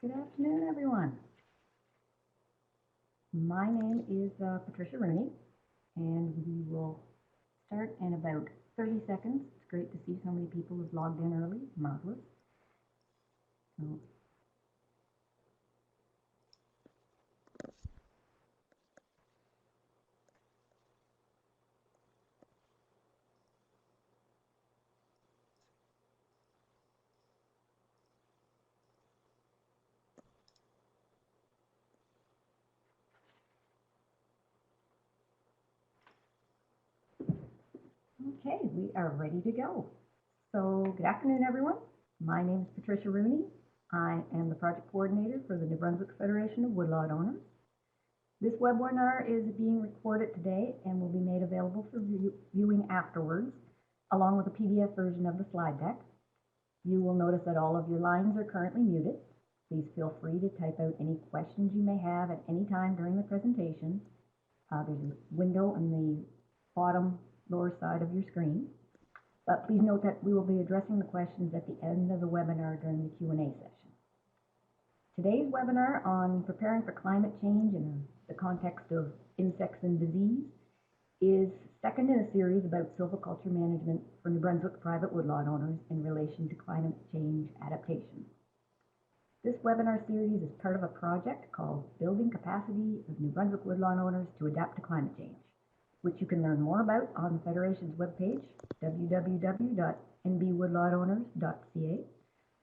Good afternoon, everyone. My name is Patricia Rooney, and we will start in about 30 seconds. It's great to see so many people have logged in early. Marvelous. So, okay, we are ready to go. So, good afternoon, everyone. My name is Patricia Rooney. I am the project coordinator for the New Brunswick Federation of Woodlot Owners. This webinar is being recorded today and will be made available for viewing afterwards, along with a PDF version of the slide deck. You will notice that all of your lines are currently muted. Please feel free to type out any questions you may have at any time during the presentation. There's a window on the bottom lower side of your screen. But please note that we will be addressing the questions at the end of the webinar during the Q&A session. Today's webinar on preparing for climate change in the context of insects and disease is second in a series about silviculture management for New Brunswick private woodlot owners in relation to climate change adaptation. This webinar series is part of a project called Building Capacity of New Brunswick Woodlot Owners to Adapt to Climate Change, which you can learn more about on the Federation's webpage, www.nbwoodlotowners.ca,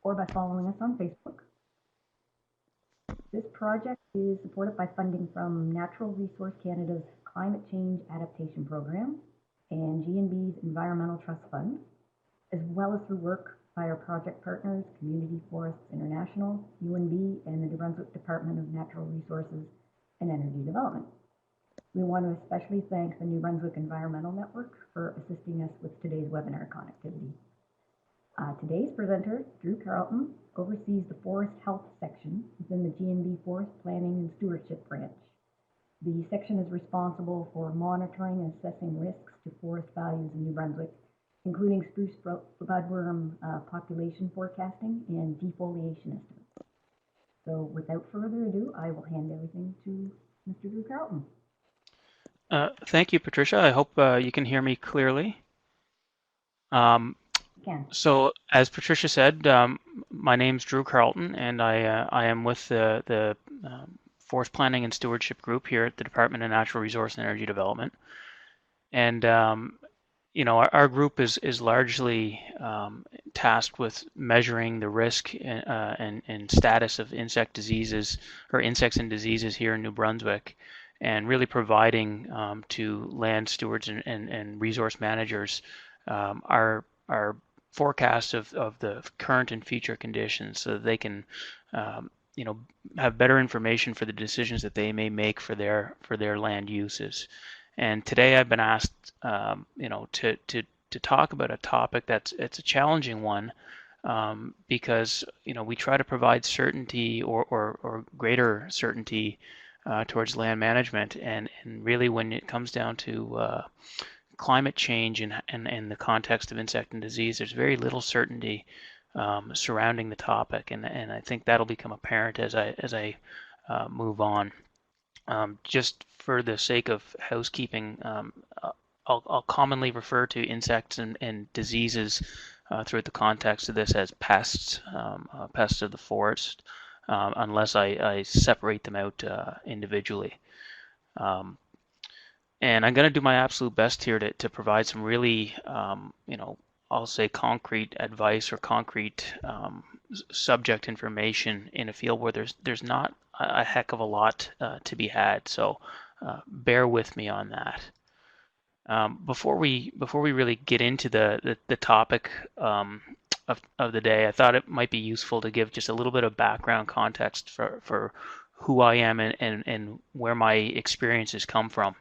or by following us on Facebook. This project is supported by funding from Natural Resource Canada's Climate Change Adaptation Program and GNB's Environmental Trust Fund, as well as through work by our project partners, Community Forests International, UNB, and the New Brunswick Department of Natural Resources and Energy Development. We want to especially thank the New Brunswick Environmental Network for assisting us with today's webinar connectivity. Today's presenter, Drew Carleton, oversees the Forest Health section within the GNB Forest Planning and Stewardship branch. The section is responsible for monitoring and assessing risks to forest values in New Brunswick, including spruce budworm population forecasting and defoliation estimates. So without further ado, I will hand everything to Mr. Drew Carleton. Thank you, Patricia. I hope you can hear me clearly. So, as Patricia said, my name's Drew Carleton, and I am with the Forest Planning and Stewardship group here at the Department of Natural Resource and Energy Development. And our group is largely tasked with measuring the risk and status of insect diseases or insects and diseases here in New Brunswick, and really providing to land stewards and resource managers our forecast of the current and future conditions, so that they can have better information for the decisions that they may make for their land uses. And today I've been asked to talk about a topic it's a challenging one, because we try to provide certainty or greater certainty towards land management, and really when it comes down to climate change and the context of insect and disease, there's very little certainty surrounding the topic, and I think that'll become apparent as I move on. Just for the sake of housekeeping, I'll commonly refer to insects and diseases throughout the context of this as pests, pests of the forest, unless I separate them out individually. And I'm going to do my absolute best here to provide some really, I'll say concrete advice or concrete subject information in a field where there's not a heck of a lot to be had. So bear with me on that. Before we really get into the topic of the day, I thought it might be useful to give just a little bit of background context for who I am and where my experiences come from.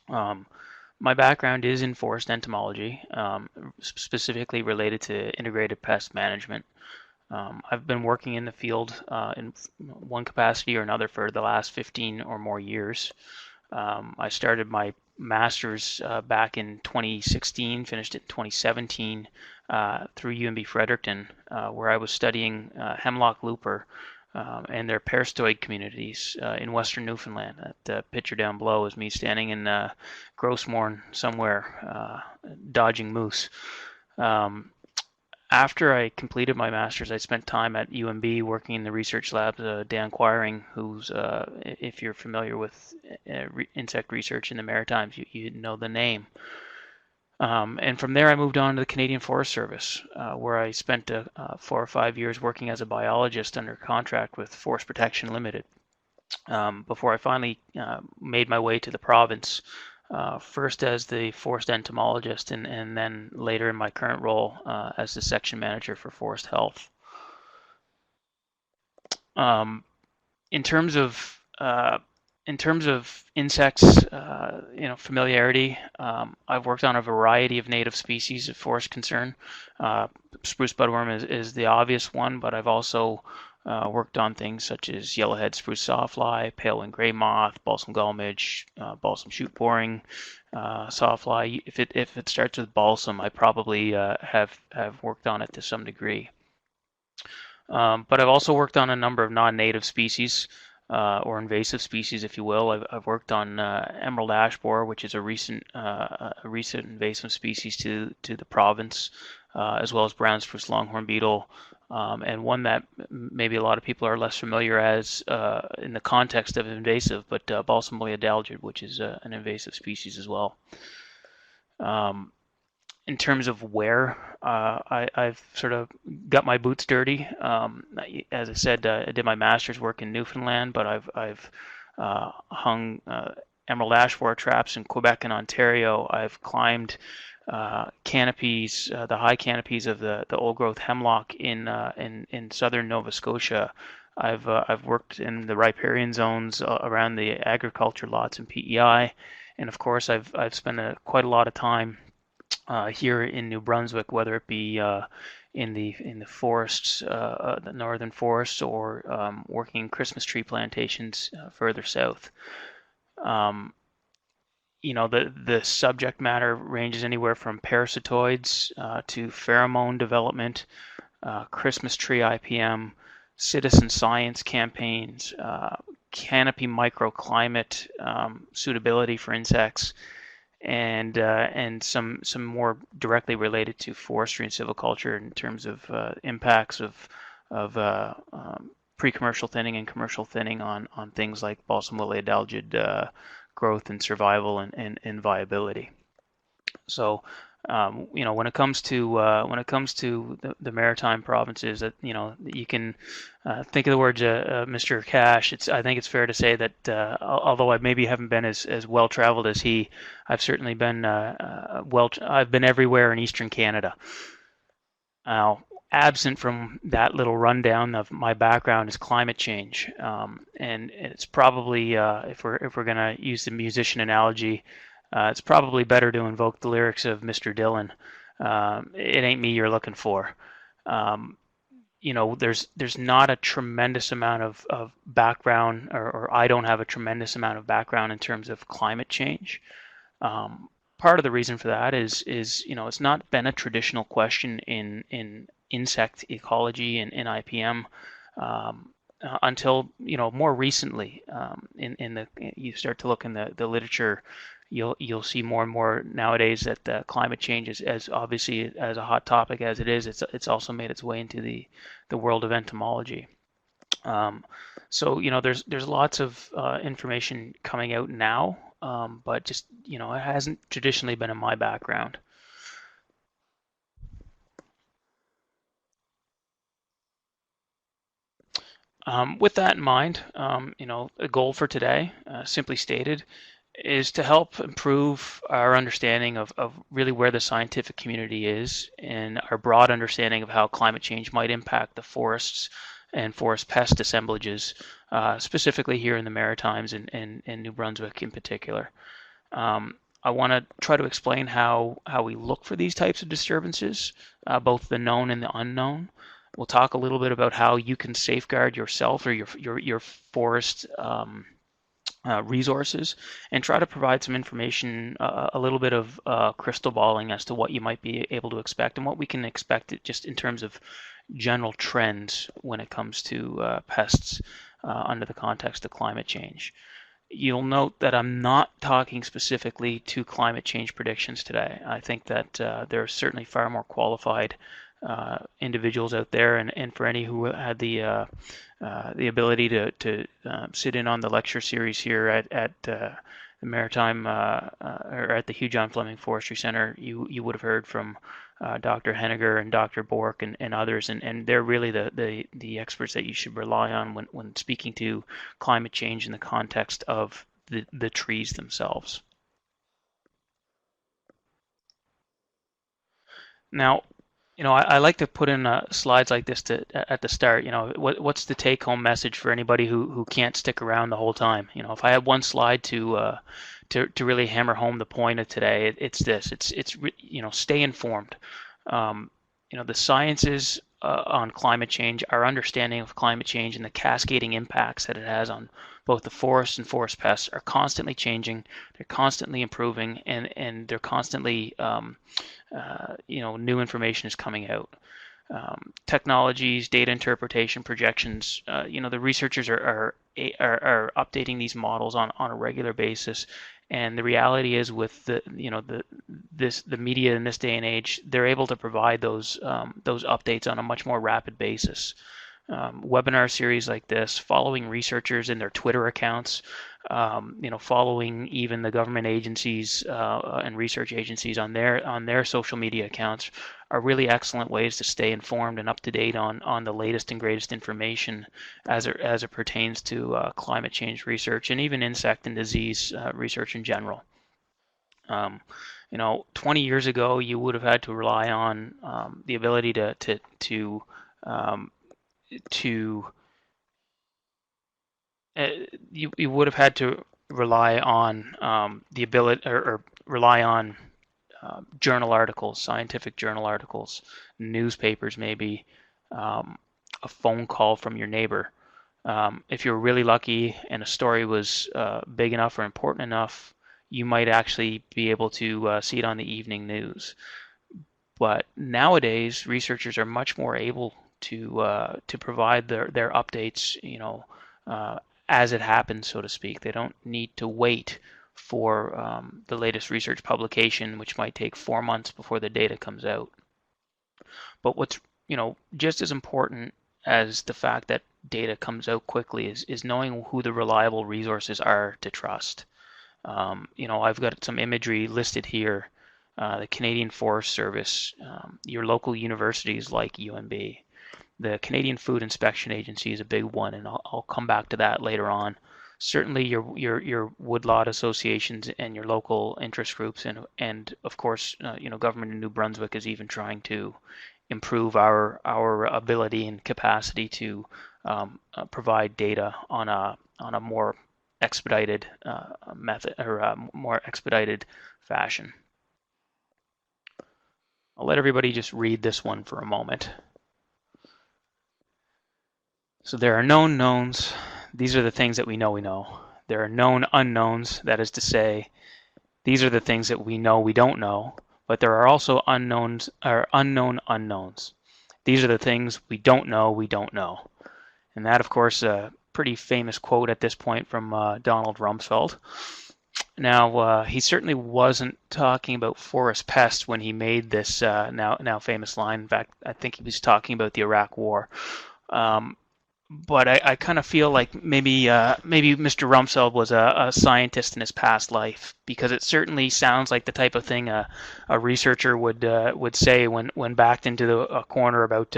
My background is in forest entomology, specifically related to integrated pest management. I've been working in the field in one capacity or another for the last 15 or more years. I started my master's back in 2016, finished it in 2017 through UNB Fredericton, where I was studying hemlock looper and their parasitoid communities in western Newfoundland. That picture down below is me standing in Grossmorn somewhere, dodging moose. Um, After I completed my master's, I spent time at UMB working in the research labs. Dan Quiring, who's, if you're familiar with insect research in the Maritimes, you know the name. And from there, I moved on to the Canadian Forest Service, where I spent 4 or 5 years working as a biologist under contract with Forest Protection Limited, before I finally made my way to the province, first as the forest entomologist, and then later in my current role as the section manager for forest health. Um, in terms of insects, familiarity, I've worked on a variety of native species of forest concern. Spruce budworm is the obvious one, but I've also worked on things such as yellowhead spruce sawfly, pale wing gray moth, balsam gall midge, balsam shoot boring sawfly. If it starts with balsam, I probably have worked on it to some degree. But I've also worked on a number of non-native species, or invasive species, if you will. I've worked on emerald ash borer, which is a recent invasive species to the province, as well as brown spruce longhorn beetle, and one that maybe a lot of people are less familiar as in the context of invasive, but balsam boreal, which is an invasive species as well. In terms of where I've sort of got my boots dirty, as I said, I did my master's work in Newfoundland, but I've hung emerald ash borer traps in Quebec and Ontario. I've climbed canopies, the high canopies of the old growth hemlock in southern Nova Scotia. I've worked in the riparian zones around the agriculture lots in PEI, and of course I've spent quite a lot of time here in New Brunswick, whether it be in the forests, the northern forests, or working Christmas tree plantations further south. The subject matter ranges anywhere from parasitoids to pheromone development, Christmas tree IPM, citizen science campaigns, canopy microclimate suitability for insects, and some more directly related to forestry and silviculture in terms of impacts of pre-commercial thinning and commercial thinning on things like balsam lily adelgid growth and survival and viability. So when it comes to the maritime provinces, that you can think of the words Mr. Cash. I think it's fair to say that although I maybe haven't been as well traveled as he, I've certainly been I've been everywhere in Eastern Canada. Now, absent from that little rundown of my background is climate change, and it's probably if we're gonna use the musician analogy. It's probably better to invoke the lyrics of Mr. Dylan. It ain't me you're looking for. There's not a tremendous amount of background, or I don't have a tremendous amount of background in terms of climate change. Part of the reason for that is it's not been a traditional question in insect ecology and in IPM until more recently. You start to look in the literature. You'll see more and more nowadays that climate change is as obviously as a hot topic as it is. It's also made its way into the world of entomology. So there's lots of information coming out now, but just it hasn't traditionally been in my background. With that in mind, a goal for today, simply stated, is to help improve our understanding of really where the scientific community is and our broad understanding of how climate change might impact the forests and forest pest assemblages, specifically here in the Maritimes and New Brunswick in particular. I want to try to explain how we look for these types of disturbances, both the known and the unknown. We'll talk a little bit about how you can safeguard yourself or your forest resources, and try to provide some information, a little bit of crystal balling as to what you might be able to expect and what we can expect just in terms of general trends when it comes to pests under the context of climate change. You'll note that I'm not talking specifically to climate change predictions today. I think that there are certainly far more qualified individuals out there, and for any who had the ability to sit in on the lecture series here at the Maritime or at the Hugh John Fleming Forestry Center, you would have heard from Dr. Henniger and Dr. Bork and others, and they're really the experts that you should rely on when speaking to climate change in the context of the trees themselves. Now, I like to put in slides like this at the start. What's the take-home message for anybody who can't stick around the whole time? If I had one slide to really hammer home the point of today, it's this. It's stay informed. The sciences on climate change, our understanding of climate change and the cascading impacts that it has on both the forest and forest pests are constantly changing. They're constantly improving, and they're constantly new information is coming out. Technologies, data interpretation, projections. The researchers are updating these models on a regular basis, and the reality is with the media in this day and age, they're able to provide those updates on a much more rapid basis. Webinar series like this, following researchers in their Twitter accounts, following even the government agencies and research agencies on their social media accounts are really excellent ways to stay informed and up to date on the latest and greatest information as it pertains to climate change research and even insect and disease research in general. 20 years ago, you would have had to rely on the ability you would have had to rely on the ability or rely on journal articles, scientific journal articles, newspapers, maybe a phone call from your neighbor. If you were really lucky and a story was big enough or important enough, you might actually be able to see it on the evening news. But nowadays, researchers are much more able to provide their updates, as it happens, so to speak. They don't need to wait for the latest research publication, which might take 4 months before the data comes out. But what's just as important as the fact that data comes out quickly is knowing who the reliable resources are to trust. I've got some imagery listed here. The Canadian Forest Service, your local universities like UNB. The Canadian Food Inspection Agency is a big one, and I'll come back to that later on. Certainly your woodlot associations and your local interest groups, and of course, government in New Brunswick is even trying to improve our ability and capacity to provide data on a more expedited method or more expedited fashion. I'll let everybody just read this one for a moment. So there are known knowns. These are the things that we know we know. There are known unknowns. That is to say, these are the things that we know we don't know. But there are also unknowns or unknown unknowns. These are the things we don't know we don't know. And that, of course, a pretty famous quote at this point from Donald Rumsfeld. Now, he certainly wasn't talking about forest pests when he made this now famous line. In fact, I think he was talking about the Iraq War. But I kind of feel like maybe Mr. Rumsfeld was a scientist in his past life, because it certainly sounds like the type of thing a researcher would say when backed into a corner about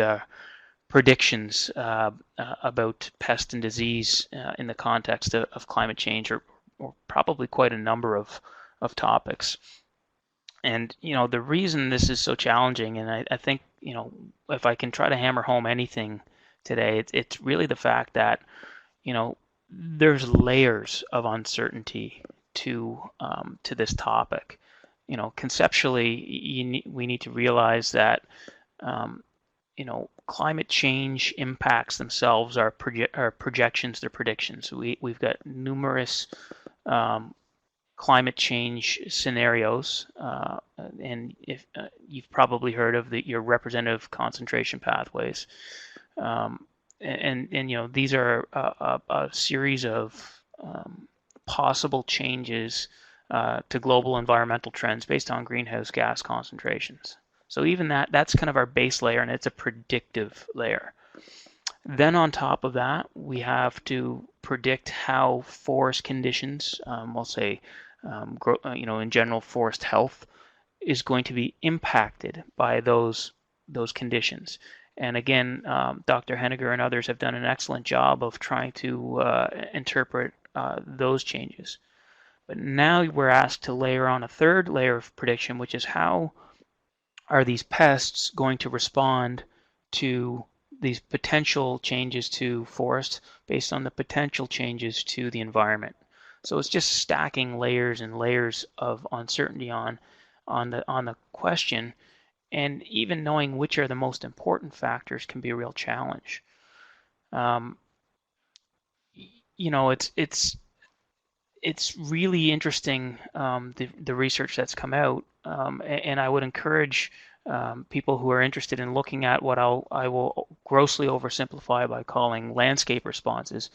predictions about pest and disease in the context of climate change, or probably quite a number of topics. And the reason this is so challenging, and I think if I can try to hammer home anything today, it's really the fact that there's layers of uncertainty to this topic. Conceptually, we need to realize that climate change impacts themselves are projections, they're predictions. We've got numerous climate change scenarios, and if you've probably heard of your representative concentration pathways, um, and these are a series of possible changes to global environmental trends based on greenhouse gas concentrations. So even that's kind of our base layer, and it's a predictive layer. Then on top of that, we have to predict how forest conditions, we'll say, in general, forest health is going to be impacted by those conditions. And again, Dr. Henniger and others have done an excellent job of trying to interpret those changes. But now we're asked to layer on a third layer of prediction, which is how are these pests going to respond to these potential changes to forest based on the potential changes to the environment. So it's just stacking layers and layers of uncertainty on the question, and even knowing which are the most important factors can be a real challenge. Um, it's really interesting, the research that's come out, and I would encourage people who are interested in looking at what I will grossly oversimplify by calling landscape responses.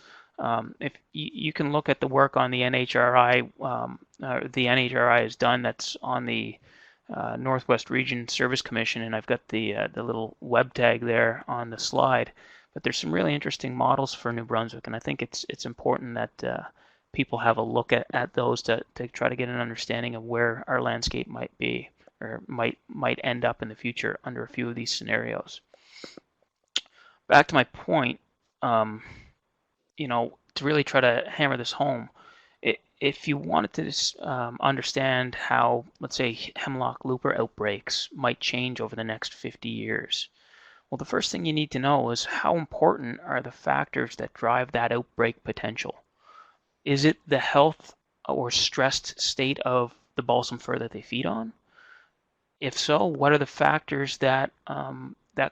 If you can look at the work on the NHRI, the NHRI has done, that's on the Northwest Region Service Commission, and I've got the little web tag there on the slide. But there's some really interesting models for New Brunswick, and I think it's important that people have a look at those to try to get an understanding of where our landscape might be, or might end up in the future under a few of these scenarios. Back to my point, to really try to hammer this home, if you wanted to understand how, let's say, hemlock looper outbreaks might change over the next 50 years, well, the first thing you need to know is how important are the factors that drive that outbreak potential. Is it the health or stressed state of the balsam fir that they feed on? If so, what are the factors that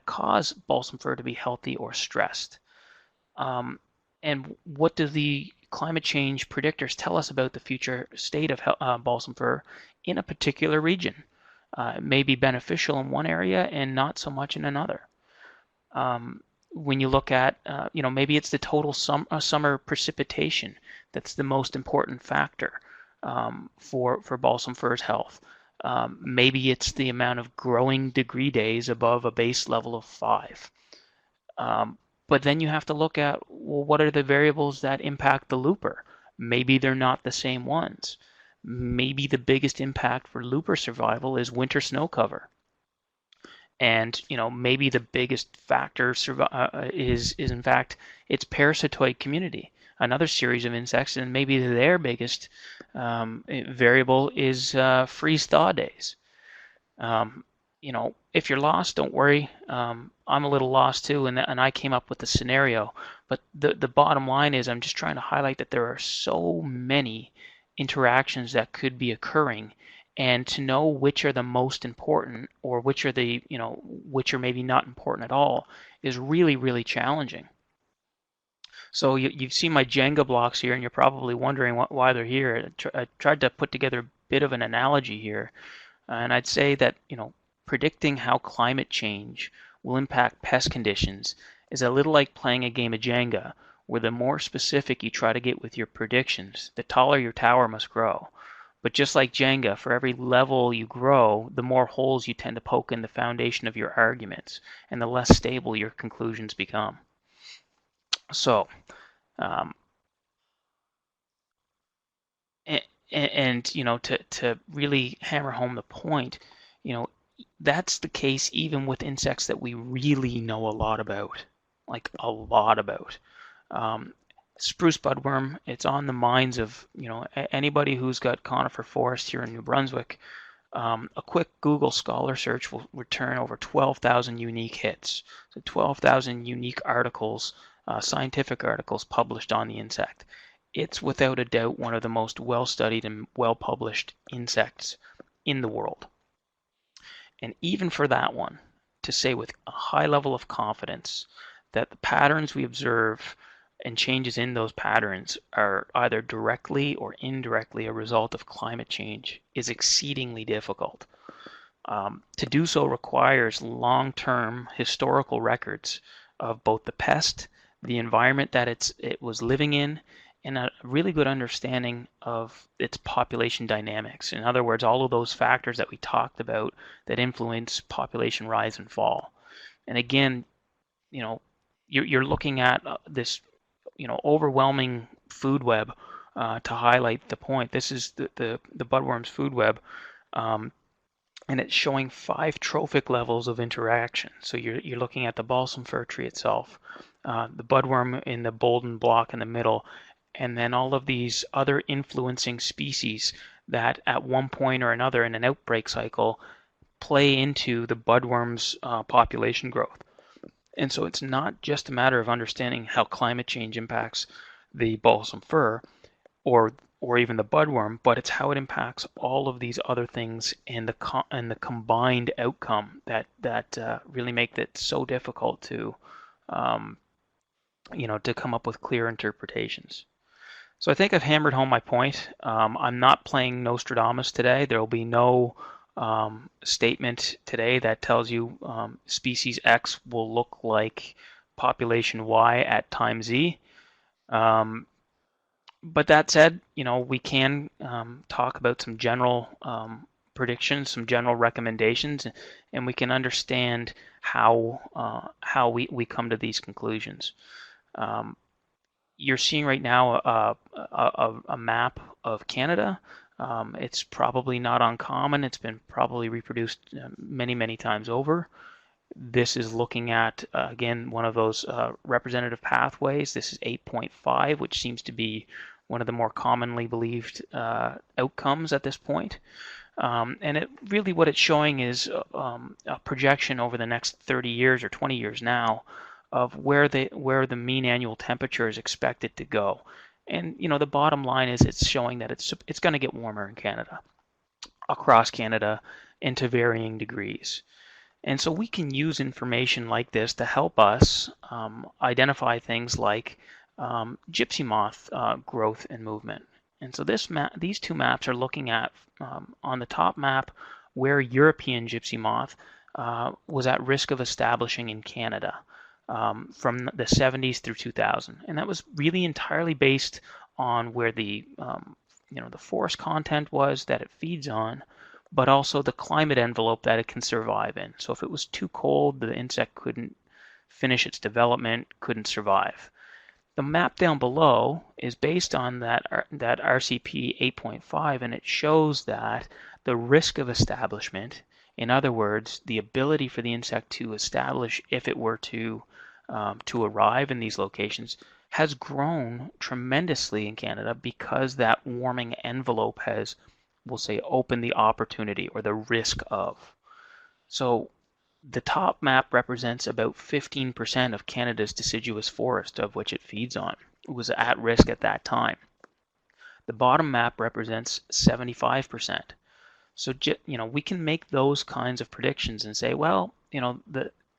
cause balsam fir to be healthy or stressed? And what do the climate change predictors tell us about the future state of balsam fir in a particular region? It may be beneficial in one area and not so much in another. When you look at, maybe it's the total summer precipitation that's the most important factor for balsam fir's health. Maybe it's the amount of growing degree days above a base level of 5. But then you have to look at, well, what are the variables that impact the looper? Maybe they're not the same ones. Maybe the biggest impact for looper survival is winter snow cover. And maybe the biggest factor is in fact its parasitoid community, another series of insects, and maybe their biggest variable is freeze-thaw days. If you're lost, don't worry. I'm a little lost too, and I came up with the scenario. But the bottom line is, I'm just trying to highlight that there are so many interactions that could be occurring, and to know which are the most important, or which are which are maybe not important at all, is really, really challenging. So you've seen my Jenga blocks here, and you're probably wondering why they're here. I tried to put together a bit of an analogy here, and I'd say that predicting how climate change will impact pest conditions is a little like playing a game of Jenga, where the more specific you try to get with your predictions, the taller your tower must grow. But just like Jenga, for every level you grow, the more holes you tend to poke in the foundation of your arguments, and the less stable your conclusions become. So, to really hammer home the point, that's the case even with insects that we really know a lot about, like a lot about. Spruce budworm, it's on the minds of anybody who's got conifer forest here in New Brunswick. A quick Google Scholar search will return over 12,000 unique hits. So 12,000 unique articles, scientific articles published on the insect. It's without a doubt one of the most well-studied and well-published insects in the world. And even for that one, to say with a high level of confidence that the patterns we observe and changes in those patterns are either directly or indirectly a result of climate change is exceedingly difficult. To do so requires long-term historical records of both the pest, the environment that it was living in, and a really good understanding of its population dynamics. In other words, all of those factors that we talked about that influence population rise and fall. And again, you know, you're looking at this, overwhelming food web to highlight the point. This is the budworm's food web. And it's showing 5 trophic levels of interaction. So you're looking at the balsam fir tree itself, the budworm in the bolded block in the middle, and then all of these other influencing species that at one point or another in an outbreak cycle play into the budworm's population growth. And so it's not just a matter of understanding how climate change impacts the balsam fir, or even the budworm, but it's how it impacts all of these other things and the combined outcome that really make it so difficult to to come up with clear interpretations. So I think I've hammered home my point. I'm not playing Nostradamus today. There will be no statement today that tells you species X will look like population Y at time Z. But that said, we can talk about some general predictions, some general recommendations, and we can understand how we come to these conclusions. You're seeing right now a map of Canada. It's probably not uncommon. It's been probably reproduced many, many times over. This is looking at, again, one of those representative pathways. This is 8.5, which seems to be one of the more commonly believed outcomes at this point. And really what it's showing is a projection over the next 30 years or 20 years now of where the mean annual temperature is expected to go. And the bottom line is it's showing that it's going to get warmer in Canada, across Canada, and to varying degrees. And so we can use information like this to help us identify things like gypsy moth growth and movement. And so these two maps are looking at, on the top map, where European gypsy moth was at risk of establishing in Canada from the 70s through 2000. And that was really entirely based on where the forest content was that it feeds on, but also the climate envelope that it can survive in. So if it was too cold, the insect couldn't finish its development, couldn't survive. The map down below is based on that RCP 8.5, and it shows that the risk of establishment, in other words, the ability for the insect to establish if it were to arrive in these locations, has grown tremendously in Canada because that warming envelope has, we'll say, open the opportunity or the risk of. So the top map represents about 15% of Canada's deciduous forest of which it feeds on. It was at risk at that time. The bottom map represents 75%. So we can make those kinds of predictions and say, well,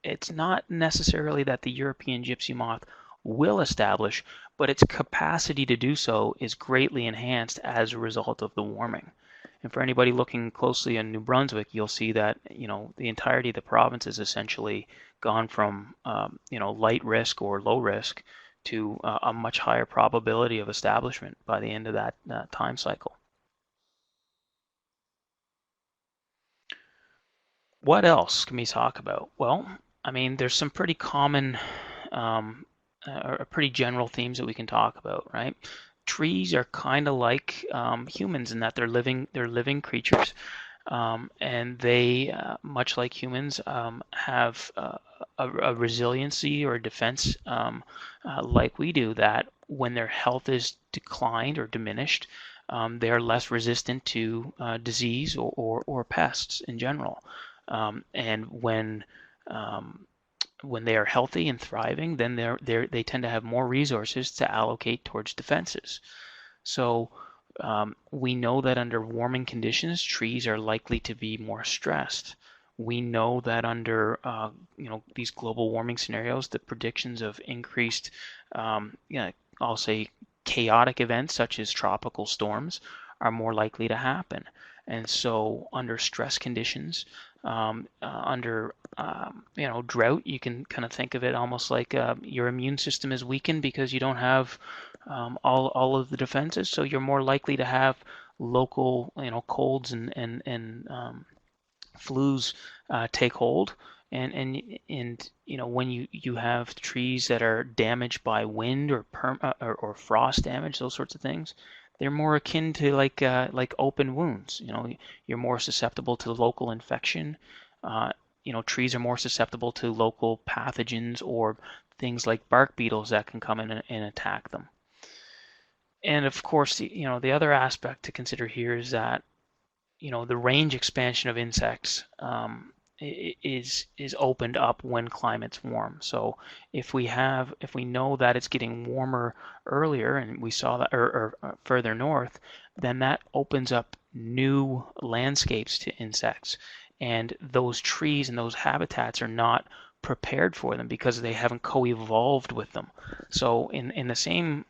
it's not necessarily that the European gypsy moth will establish, but its capacity to do so is greatly enhanced as a result of the warming. And for anybody looking closely in New Brunswick, you'll see that the entirety of the province has essentially gone from light risk or low risk to a much higher probability of establishment by the end of that time cycle. What else can we talk about? Well, I mean, there's some pretty common or pretty general themes that we can talk about, right? Trees are kind of like humans in that they're living creatures, and they, much like humans, have a resiliency or a defense like we do, that when their health is declined or diminished, they are less resistant to disease or pests in general. And when they are healthy and thriving, then they tend to have more resources to allocate towards defenses. So we know that under warming conditions, trees are likely to be more stressed. We know that under these global warming scenarios, the predictions of increased, I'll say, chaotic events such as tropical storms are more likely to happen. And so, under stress conditions, under drought, you can kind of think of it almost like your immune system is weakened because you don't have all of the defenses. So you're more likely to have local colds and flus take hold. And when you have trees that are damaged by wind or frost damage, those sorts of things, they're more akin to like open wounds. You're more susceptible to local infection. Trees are more susceptible to local pathogens or things like bark beetles that can come in and attack them. And of course, the other aspect to consider here is that the range expansion of insects is opened up when climate's warm. So if we know that it's getting warmer earlier, and we saw that or further north, then that opens up new landscapes to insects, and those trees and those habitats are not prepared for them because they haven't co-evolved with them. So in the same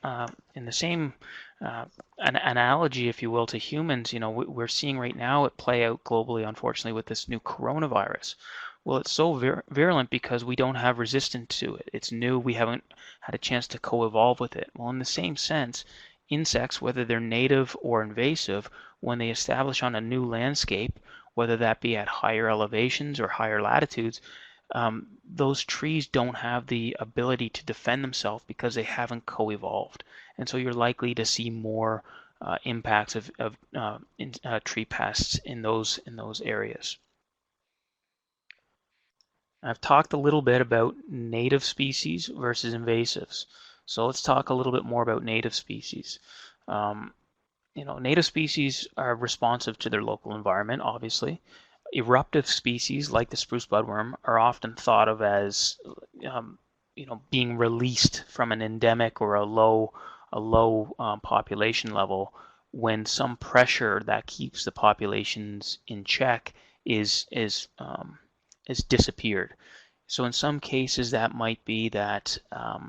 an analogy, if you will, to humans, we're seeing right now it play out globally, unfortunately, with this new coronavirus. Well, it's so virulent because we don't have resistance to it. It's new. We haven't had a chance to co-evolve with it. Well, in the same sense, insects, whether they're native or invasive, when they establish on a new landscape, whether that be at higher elevations or higher latitudes, those trees don't have the ability to defend themselves because they haven't co-evolved. And so you're likely to see more impacts of tree pests in those areas. I've talked a little bit about native species versus invasives. So let's talk a little bit more about native species. Native species are responsive to their local environment, obviously. Eruptive species like the spruce budworm are often thought of as being released from an endemic or a low population level when some pressure that keeps the populations in check is disappeared. So in some cases that might be that a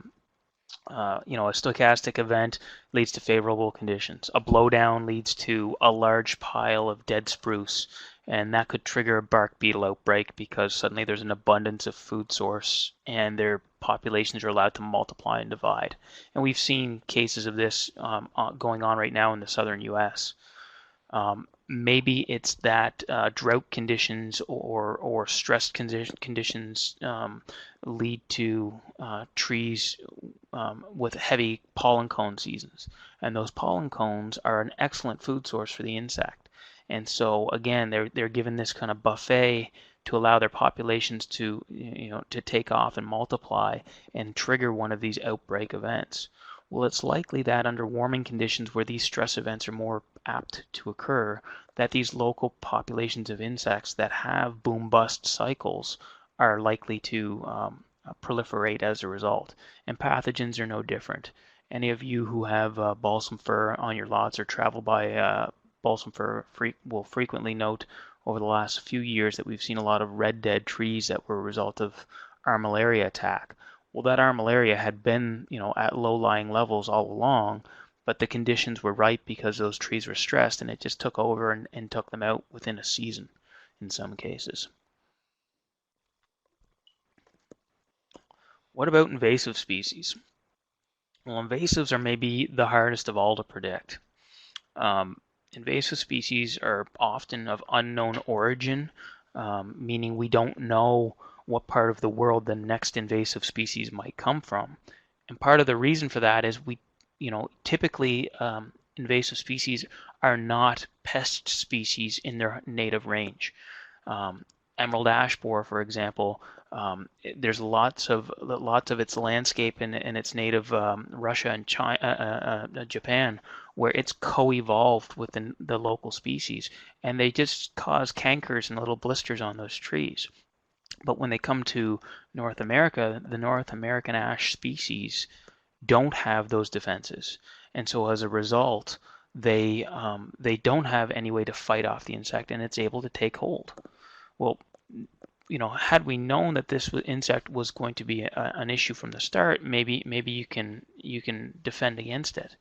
stochastic event leads to favorable conditions. A blowdown leads to a large pile of dead spruce, and that could trigger a bark beetle outbreak because suddenly there's an abundance of food source and their populations are allowed to multiply and divide. And we've seen cases of this going on right now in the southern U.S. Maybe it's that drought conditions or stress conditions lead to trees with heavy pollen cone seasons. And those pollen cones are an excellent food source for the insect. And so again, they're given this kind of buffet to allow their populations to take off and multiply and trigger one of these outbreak events. Well, it's likely that under warming conditions where these stress events are more apt to occur, that these local populations of insects that have boom-bust cycles are likely to proliferate as a result. And pathogens are no different. Any of you who have balsam fir on your lots or travel by balsam fir will frequently note over the last few years that we've seen a lot of red dead trees that were a result of armillaria attack. Well, that armillaria had been, at low-lying levels all along, but the conditions were right because those trees were stressed, and it just took over and took them out within a season in some cases. What about invasive species? Well, invasives are maybe the hardest of all to predict. Invasive species are often of unknown origin, meaning we don't know what part of the world the next invasive species might come from. And part of the reason for that is typically invasive species are not pest species in their native range. Emerald ash borer, for example, there's lots of its landscape in its native Russia and China, Japan, where it's co-evolved with the local species, and they just cause cankers and little blisters on those trees. But when they come to North America, the North American ash species don't have those defenses, and so as a result, they don't have any way to fight off the insect, and it's able to take hold. Well, had we known that this insect was going to be an issue from the start, maybe you can defend against it.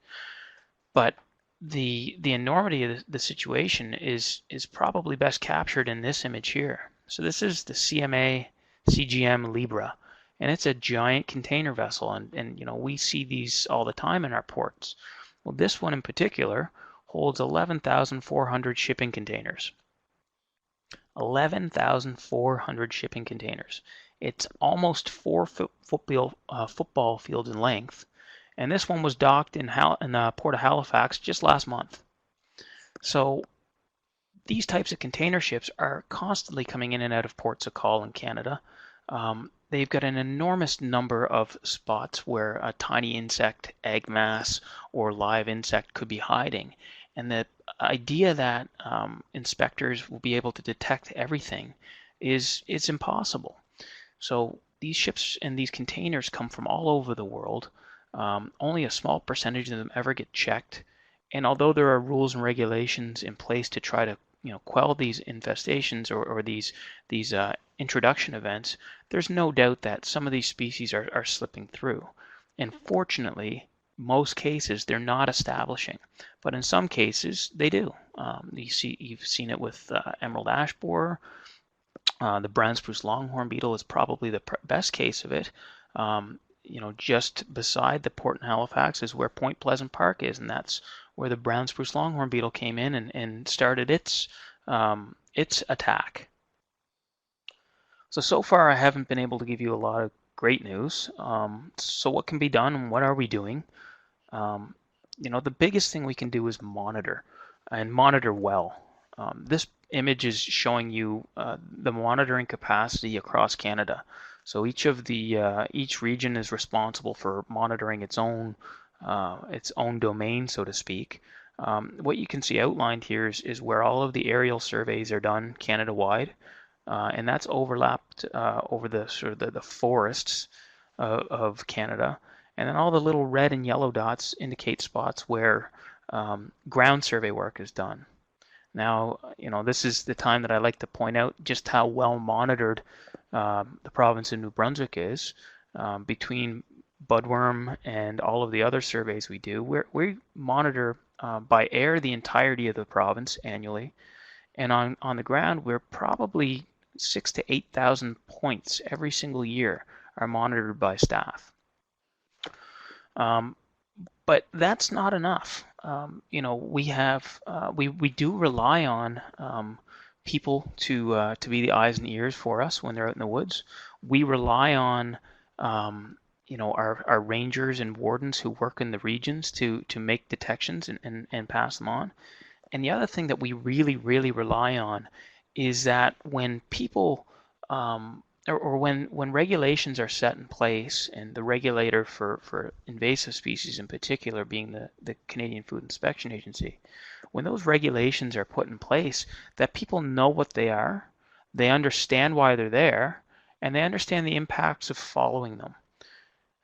But the enormity of the situation is probably best captured in this image here. So this is the CMA CGM Libra, and it's a giant container vessel, and we see these all the time in our ports. Well, this one in particular holds 11,400 shipping containers. 11,400 shipping containers. It's almost 4 football fields in length, and this one was docked in the Port of Halifax just last month. So these types of container ships are constantly coming in and out of ports of call in Canada. They've got an enormous number of spots where a tiny insect, egg mass, or live insect could be hiding. And the idea that inspectors will be able to detect everything is impossible. So these ships and these containers come from all over the world. Only a small percentage of them ever get checked. And although there are rules and regulations in place to try to quell these infestations or these introduction events, there's no doubt that some of these species are slipping through. And fortunately, most cases they're not establishing, but in some cases they do. You've seen it with emerald ash borer. The brown spruce longhorn beetle is probably the best case of it. Just beside the port in Halifax is where Point Pleasant Park is, and that's where the brown spruce longhorn beetle came in and started its attack. So far I haven't been able to give you a lot of great news. So what can be done and what are we doing? The biggest thing we can do is monitor, and monitor well. This image is showing you the monitoring capacity across Canada. So each region is responsible for monitoring its own domain, so to speak. What you can see outlined here is where all of the aerial surveys are done Canada-wide, and that's overlapped over the forests of Canada. And then all the little red and yellow dots indicate spots where ground survey work is done. Now, this is the time that I like to point out just how well monitored the province of New Brunswick is. Between budworm and all of the other surveys we do, we monitor by air the entirety of the province annually, and on the ground we're probably 6,000 to 8,000 points every single year are monitored by staff. But that's not enough. We do rely on people to be the eyes and ears for us when they're out in the woods. We rely on our rangers and wardens who work in the regions to make detections and pass them on. And the other thing that we really, really rely on is that when people when regulations are set in place, and the regulator for invasive species in particular being the Canadian Food Inspection Agency, when those regulations are put in place, that people know what they are, they understand why they're there, and they understand the impacts of following them.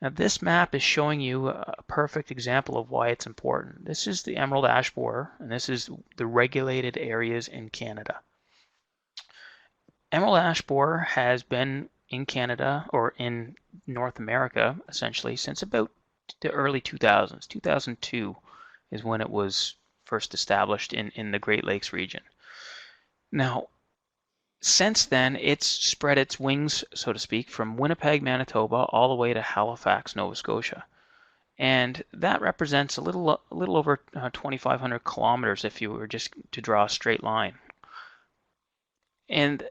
Now this map is showing you a perfect example of why it's important. This is the emerald ash borer, and this is the regulated areas in Canada. Emerald ash borer has been in Canada, or in North America essentially, since about the early 2000s. 2002 is when it was first established in the Great Lakes region. Now, since then, it's spread its wings, so to speak, from Winnipeg, Manitoba, all the way to Halifax, Nova Scotia. And that represents a little over 2,500 kilometers if you were just to draw a straight line. And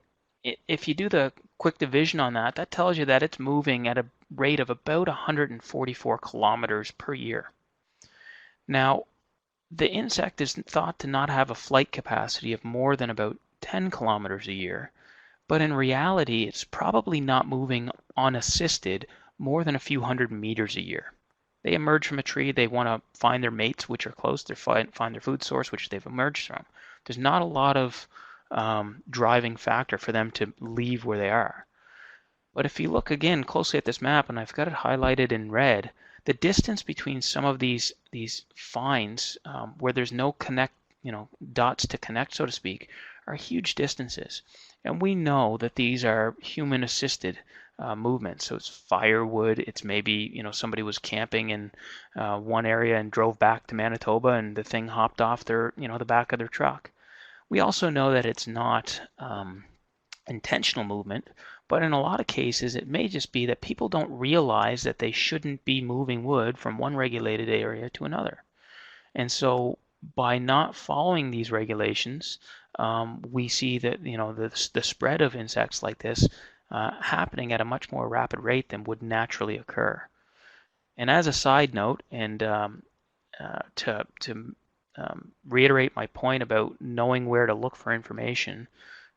if you do the quick division on that, that tells you that it's moving at a rate of about 144 kilometers per year. Now, the insect is thought to not have a flight capacity of more than about 10 kilometers a year, but in reality, it's probably not moving unassisted more than a few hundred meters a year. They emerge from a tree, they want to find their mates, which are close, they find their food source, which they've emerged from. There's not a lot of driving factor for them to leave where they are. But if you look again closely at this map, and I've got it highlighted in red, the distance between some of these finds where there's no dots to connect, so to speak, are huge distances. And we know that these are human assisted movements. So it's firewood. It's maybe, somebody was camping in one area and drove back to Manitoba and the thing hopped off the back of their truck. We also know that it's not intentional movement, but in a lot of cases, it may just be that people don't realize that they shouldn't be moving wood from one regulated area to another. And so by not following these regulations, we see that the spread of insects like this happening at a much more rapid rate than would naturally occur. And as a side note, and to reiterate my point about knowing where to look for information,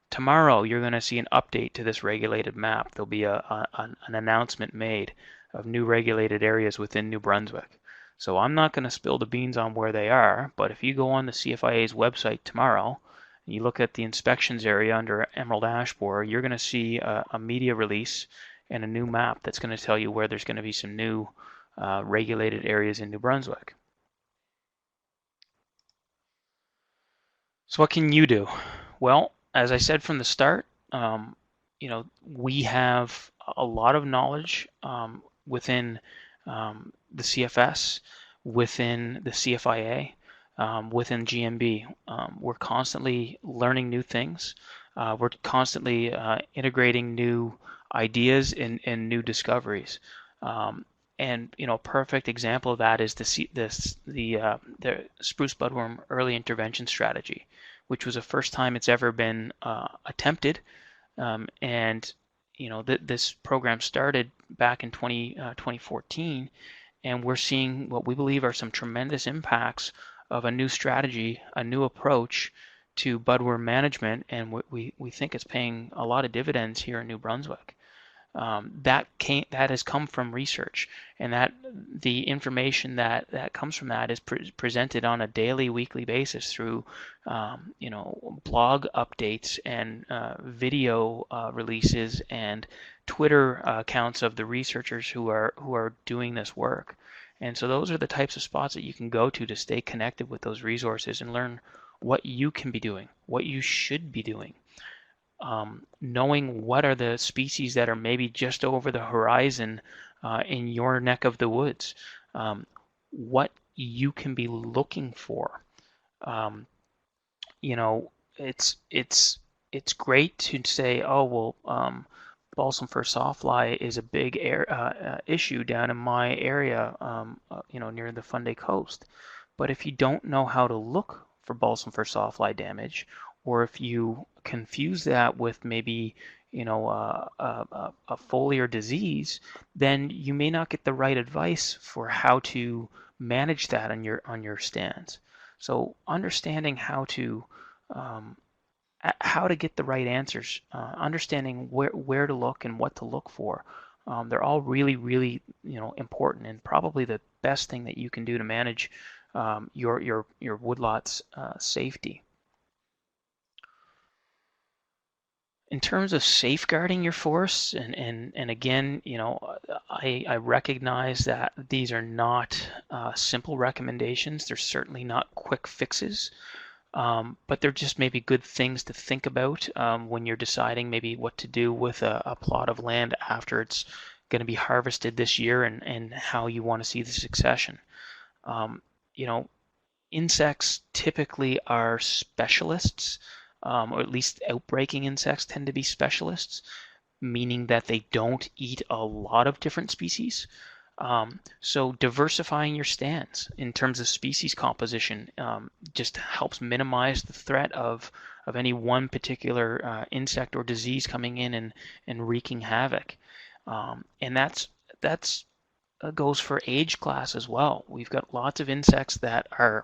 tomorrow you're going to see an update to this regulated map. There'll be an announcement made of new regulated areas within New Brunswick. So I'm not going to spill the beans on where they are, but if you go on the CFIA's website tomorrow and you look at the inspections area under Emerald Ash Borer, you're going to see a media release and a new map that's going to tell you where there's going to be some new regulated areas in New Brunswick. So what can you do? Well, as I said from the start, we have a lot of knowledge within the CFS, within the CFIA, within GMB. We're constantly learning new things. We're constantly integrating new ideas and new discoveries. And a perfect example of that is the spruce budworm early intervention strategy, which was the first time it's ever been attempted. And this program started back in 2014, and we're seeing what we believe are some tremendous impacts of a new strategy, a new approach to budworm management, and we think it's paying a lot of dividends here in New Brunswick. That has come from research, and that the information that comes from that is presented on a daily, weekly basis through blog updates and video releases and Twitter accounts of the researchers who are doing this work. And so those are the types of spots that you can go to stay connected with those resources and learn what you can be doing, what you should be doing. Knowing what are the species that are maybe just over the horizon in your neck of the woods, what you can be looking for. It's great to say, oh well, balsam fir sawfly is a big issue down in my area, near the Fundy Coast. But if you don't know how to look for balsam fir sawfly damage, or if you confuse that with maybe a foliar disease, then you may not get the right advice for how to manage that on your stands. So understanding how to get the right answers, understanding where to look and what to look for, they're all really, really important, and probably the best thing that you can do to manage your woodlot's safety. In terms of safeguarding your forests, and again, I recognize that these are not simple recommendations. They're certainly not quick fixes, but they're just maybe good things to think about when you're deciding maybe what to do with a plot of land after it's going to be harvested this year, and how you want to see the succession. Insects typically are specialists. Or at least outbreaking insects tend to be specialists, meaning that they don't eat a lot of different species. So diversifying your stands in terms of species composition just helps minimize the threat of any one particular insect or disease coming in and wreaking havoc. And that's goes for age class as well. We've got lots of insects that are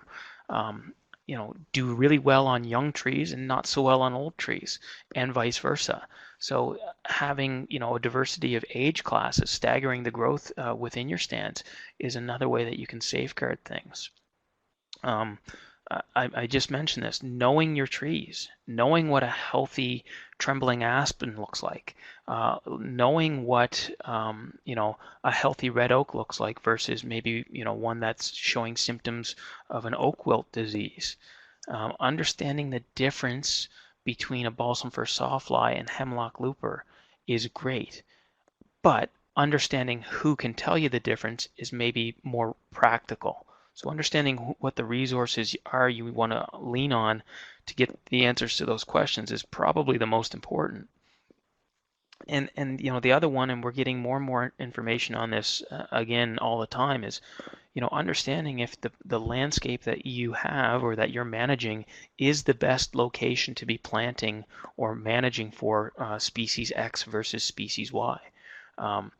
do really well on young trees and not so well on old trees, and vice versa. So having a diversity of age classes, staggering the growth within your stands, is another way that you can safeguard things. I just mentioned this, knowing your trees, knowing what a healthy trembling aspen looks like, knowing what a healthy red oak looks like versus maybe one that's showing symptoms of an oak wilt disease. Understanding the difference between a balsam fir sawfly and hemlock looper is great, but understanding who can tell you the difference is maybe more practical. So understanding what the resources are you want to lean on to get the answers to those questions is probably the most important. And the other one, and we're getting more and more information on this again all the time, is understanding if the landscape that you have or that you're managing is the best location to be planting or managing for species X versus species Y. Um,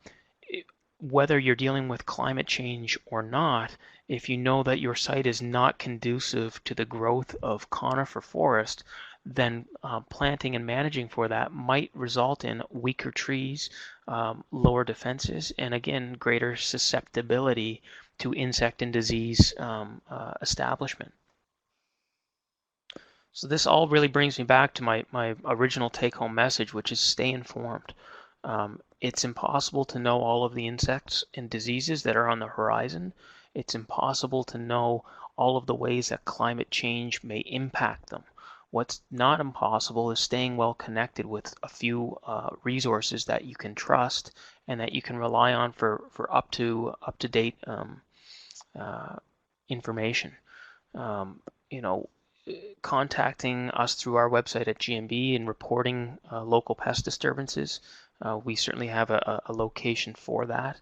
Whether you're dealing with climate change or not, if you know that your site is not conducive to the growth of conifer forest, then planting and managing for that might result in weaker trees, lower defenses, and again, greater susceptibility to insect and disease establishment. So this all really brings me back to my original take-home message, which is stay informed. It's impossible to know all of the insects and diseases that are on the horizon. It's impossible to know all of the ways that climate change may impact them. What's not impossible is staying well connected with a few resources that you can trust and that you can rely on for up to date uh, information. Um, you know, Contacting us through our website at GMB and reporting local pest disturbances. We certainly have a location for that.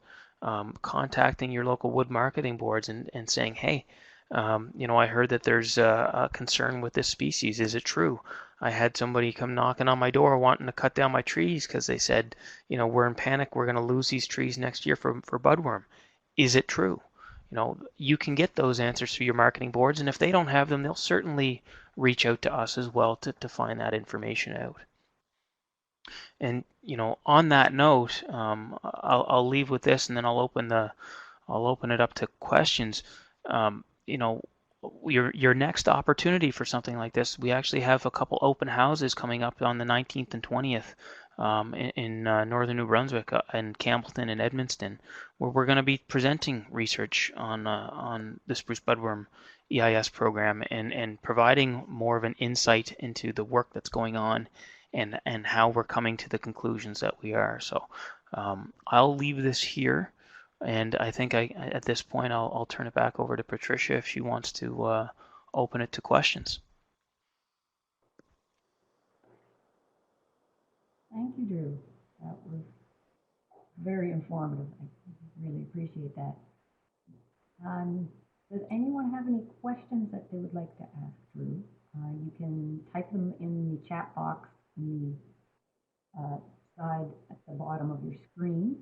Contacting your local wood marketing boards and saying, hey, I heard that there's a concern with this species. Is it true? I had somebody come knocking on my door wanting to cut down my trees because they said, we're in panic. We're going to lose these trees next year for budworm. Is it true? You can get those answers through your marketing boards, and if they don't have them, they'll certainly reach out to us as well to find that information out. And on that note, I'll leave with this, and then I'll open it up to questions. Um, you know, your next opportunity for something like this, we actually have a couple open houses coming up on the 19th and 20th in northern New Brunswick and Campbellton and Edmundston, where we're going to be presenting research on the spruce budworm EIS program and providing more of an insight into the work that's going on and how we're coming to the conclusions that we are. So I'll leave this here. And I think at this point, I'll turn it back over to Patricia if she wants to open it to questions. Thank you, Drew. That was very informative. I really appreciate that. Does anyone have any questions that they would like to ask Drew? You can type them in the chat box in the side at the bottom of your screen.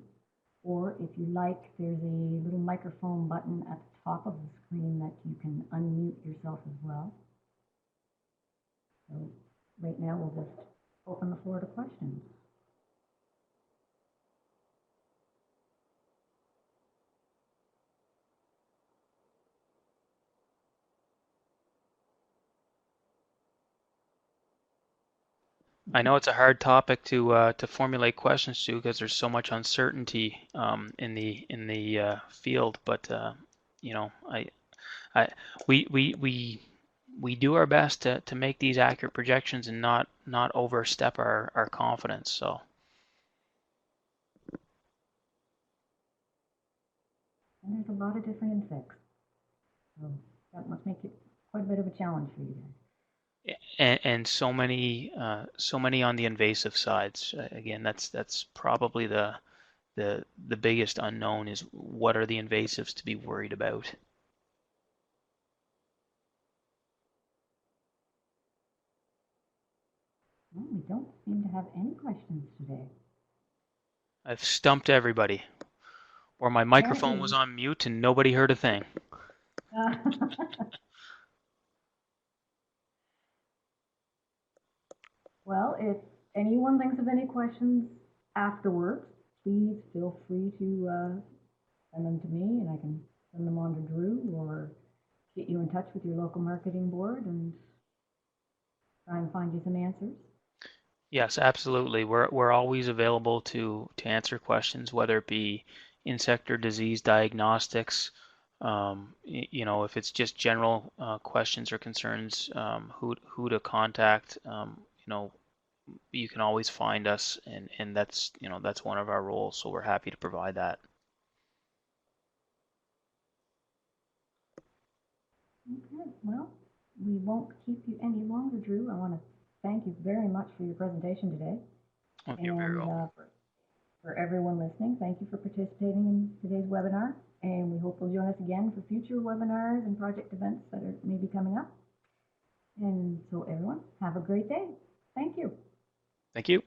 Or if you like, there's a little microphone button at the top of the screen that you can unmute yourself as well. So right now we'll just open the floor to questions. I know it's a hard topic to formulate questions to because there's so much uncertainty in the field, but I we do our best to make these accurate projections and not overstep our confidence. So And there's a lot of different insects. So that must make it quite a bit of a challenge for you guys. and so many on the invasive sides. Again, that's probably the biggest unknown is what are the invasives to be worried about. Well, we don't seem to have any questions today. I've stumped everybody. Or my microphone was on mute and nobody heard a thing. Well, if anyone thinks of any questions afterwards, please feel free to send them to me and I can send them on to Drew or get you in touch with your local marketing board and try and find you some answers. Yes, absolutely. We're always available to answer questions, whether it be insect or disease diagnostics, If it's just general questions or concerns, who to contact, you can always find us, and that's one of our roles. So we're happy to provide that. Okay, well, we won't keep you any longer, Drew. I want to thank you very much for your presentation today. Oh, you're very And welcome. for everyone listening, thank you for participating in today's webinar. And we hope you'll join us again for future webinars and project events that are maybe coming up. And so everyone, have a great day. Thank you. Thank you.